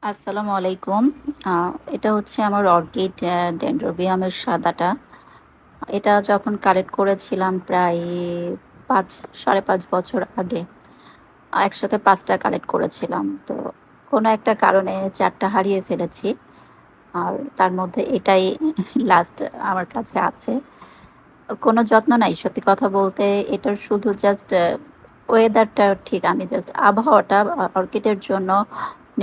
আসসালামু আলাইকুম। এটা হচ্ছে আমার অর্কিড ডেনড্রোবিয়ামের সাদাটা। এটা যখন কালেক্ট করেছিলাম প্রায় 5 সাড়ে 5 বছর আগে, একসাথে 5টা কালেক্ট করেছিলাম। তো কোনো একটা কারণে 4টা হারিয়ে ফেলেছি, আর তার মধ্যে এটাই লাস্ট আমার কাছে আছে। কোনো যত্ন নাই সত্যি কথা বলতে। এটার শুধু জাস্ট ওয়েদারটা ঠিক, আমি জাস্ট আবহাওয়াটা অর্কিডের জন্য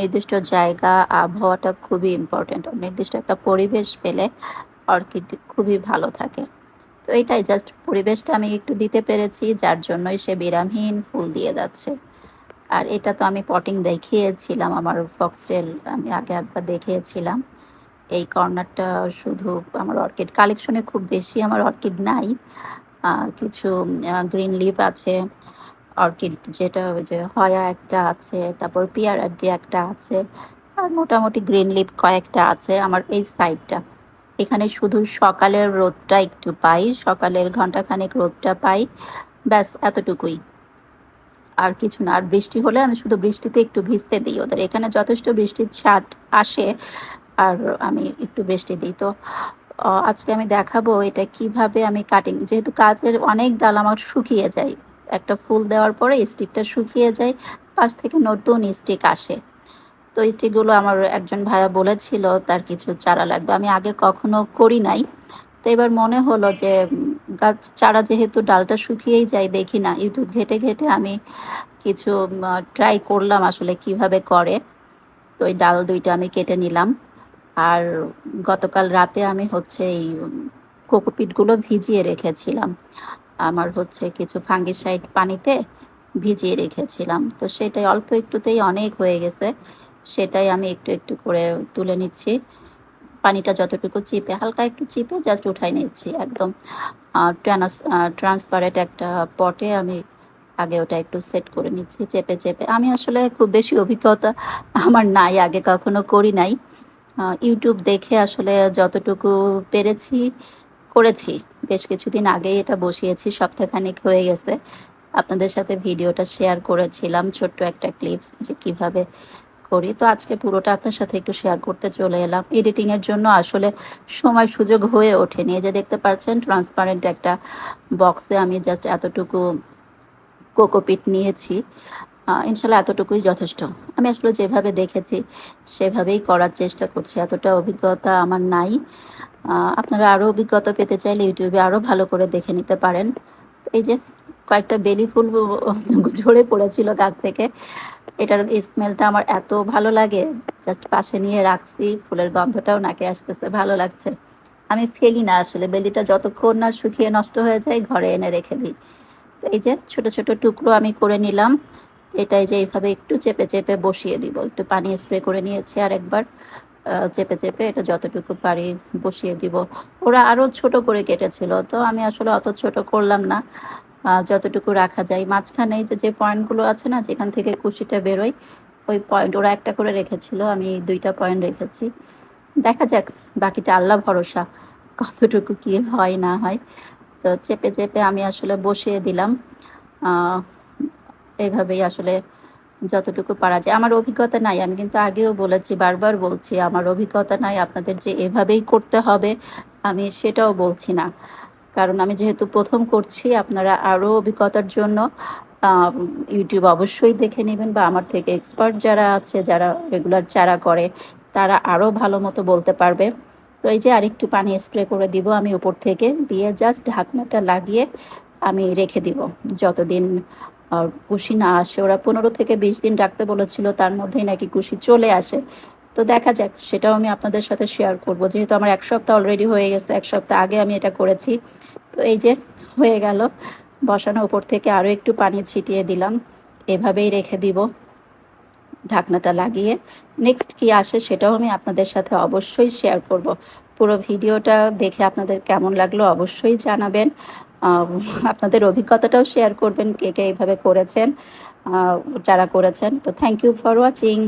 নির্দিষ্ট জায়গা, আবহাওয়াটা খুবই ইম্পর্ট্যান্ট। নির্দিষ্ট একটা পরিবেশ পেলে অর্কিড খুবই ভালো থাকে। তো এইটাই জাস্ট পরিবেশটা আমি একটু দিতে পেরেছি, যার জন্যই সে বিরামহীন ফুল দিয়ে যাচ্ছে। আর এটা তো আমি পটিং দেখিয়েছিলাম, আমার ফক্সটেল আমি আগে একবার দেখিয়েছিলাম। এই কর্নারটা শুধু আমার অর্কিড কালেকশনে খুব বেশি আমার অর্কিড নাই। কিছু গ্রিন লিফ আছে, অর্কিড যেটা ওই যে হয়া একটা আছে, তারপর পিয়ারাডি একটা আছে, আর মোটামুটি গ্রিন লিফ কয়েকটা আছে আমার এই সাইডটা। এখানে শুধু সকালের রোদটা একটু পাই, সকালের ঘন্টাখানেক রোদটা পাই, ব্যাস এতটুকুই, আর কিছু না। আর বৃষ্টি হলে আমি শুধু বৃষ্টিতে একটু ভিজতে দিই, ওদের এখানে যথেষ্ট বৃষ্টির ছাট আসে, আর আমি একটু বৃষ্টি দিই। তো আজকে আমি দেখাবো এটা কিভাবে আমি কাটিং, যেহেতু কাজের অনেক ডাল আমার শুকিয়ে যায়, একটা ফুল দেওয়ার পরে স্টিকটা শুকিয়ে যায়, পাশ থেকে নতুন স্টিক আসে। তো স্টিকগুলো আমার একজন ভাইয়া বলেছিল তার কিছু চারা লাগবে, আমি আগে কখনো করি নাই। তো এবার মনে হলো যে গাছ চারা যেহেতু ডালটা শুকিয়েই যায়, দেখি না ইউটিউব ঘেটে ঘেটে আমি কিছু ট্রাই করলাম আসলে কিভাবে করে। তো ওই ডাল দুইটা আমি কেটে নিলাম। আর গতকাল রাতে আমি হচ্ছে এই কোকোপিটগুলো ভিজিয়ে রেখেছিলাম, আমার হচ্ছে কিছু ফাঙ্গিসাইড পানিতে ভিজিয়ে রেখেছিলাম। তো সেটাই অল্প একটুতেই অনেক হয়ে গেছে, সেটাই আমি একটু একটু করে তুলে নিচ্ছি। পানিটা যতটুকু চিপে, হালকা একটু চিপে জাস্ট উঠাই নিচ্ছি একদম। ট্রান্সপারেন্ট একটা পটে আমি আগে ওটা একটু সেট করে নিচ্ছি চেপে চেপে। আমি আসলে খুব বেশি অভিজ্ঞতা আমার নাই, আগে কখনো করি নাই। ইউটিউব দেখে আসলে যতটুকু পেরেছি করেছি। বেশ কিছুদিন আগেই এটা বসিয়েছি, সপ্তাহখানেক হয়ে গেছে। আপনাদের সাথে ভিডিওটা শেয়ার করেছিলাম, ছোট্ট একটা ক্লিপস যে কিভাবে করি। তো আজকে পুরোটা আপনার সাথে একটু শেয়ার করতে চলে এলাম। এডিটিংয়ের জন্য আসলে সময় সুযোগ হয়ে ওঠেনি। এই যে দেখতে পাচ্ছেন ট্রান্সপারেন্ট একটা বক্সে আমি জাস্ট এতটুকু কোকোপিট নিয়েছি। ইনশাল্লাহ এতটুকুই যথেষ্ট। আমি আসলে যেভাবে দেখেছি সেভাবেই করার চেষ্টা করছি, এতটা অভিজ্ঞতা আমার নাই। আপনারা আরও অভিজ্ঞতা পেতে চাইলে ইউটিউবে আরও ভালো করে দেখে নিতে পারেন। তো এই যে কয়েকটা বেলি ফুল ঝরে পড়েছিল গাছ থেকে, এটার স্মেলটা আমার এত ভালো লাগে, জাস্ট পাশে নিয়ে রাখছি, ফুলের গন্ধটাও নাকে আসতেছে, ভালো লাগছে। আমি ফেলি না আসলে, বেলিটা যতক্ষণ না শুকিয়ে নষ্ট হয়ে যায় ঘরে এনে রেখে দিই। তো এই যে ছোট ছোট টুকরো আমি করে নিলাম, এটাই যে এইভাবে একটু চেপে চেপে বসিয়ে দিব, একটু পানি স্প্রে করে নিয়েছি আর একবার চেপে চেপে এটা যতটুকু পারি বসিয়ে দিব। ওরা আরও ছোট করে কেটেছিল, তো আমি আসলে অত ছোট করলাম না, যতটুকু রাখা যায়। মাঝখানে যে যে পয়েন্টগুলো আছে না, যেখান থেকে কুশিটা বেরোয়, ওই পয়েন্ট ওরা একটা করে রেখেছিল, আমি 2টা পয়েন্ট রেখেছি। দেখা যাক, বাকিটা আল্লাহ ভরসা, কতটুকু কি হয় না হয়। তো চেপে চেপে আমি আসলে বসিয়ে দিলাম। এইভাবেই আসলে যতটুকু পারা যায়। আমার অভিজ্ঞতা নাই, আমি কিন্তু আগেও বলেছি, বারবার বলছি আমার অভিজ্ঞতা নাই। আপনাদের যে এভাবেই করতে হবে আমি সেটাও বলছি না, কারণ আমি যেহেতু প্রথম করছি। আপনারা আরও অভিজ্ঞতার জন্য ইউটিউব অবশ্যই দেখে নেবেন, বা আমার থেকে এক্সপার্ট যারা আছে, যারা রেগুলার চারা করে, তারা আরও ভালো মতো বলতে পারবে। তো এই যে আরেকটু পানি স্প্রে করে দিব আমি উপর থেকে, দিয়ে জাস্ট ঢাকনাটা লাগিয়ে আমি রেখে দিব যতদিন কুশি না আসে। ওরা 15 থেকে 20 দিন রাখতে বলেছিল, তার মধ্যেই নাকি কুশি চলে আসে। তো দেখা যাক, সেটাও আমি আপনাদের সাথে শেয়ার করব। যেহেতু আমার 1 সপ্তাহ অলরেডি হয়ে গেছে, 1 সপ্তাহ আগে আমি এটা করেছি। তো এই যে হয়ে গেল বসানো, উপর থেকে আরও একটু পানি ছিটিয়ে দিলাম, এভাবেই রেখে দিব ঢাকনাটা লাগিয়ে। নেক্সট কি আসে সেটাও আমি আপনাদের সাথে অবশ্যই শেয়ার করব। পুরো ভিডিওটা দেখে আপনাদের কেমন লাগলো অবশ্যই জানাবেন, আপনাদের অভিজ্ঞতাটাও শেয়ার করবেন, কে কে এইভাবে করেছেন, যারা করেছেন। তো থ্যাংক ইউ ফর ওয়াচিং।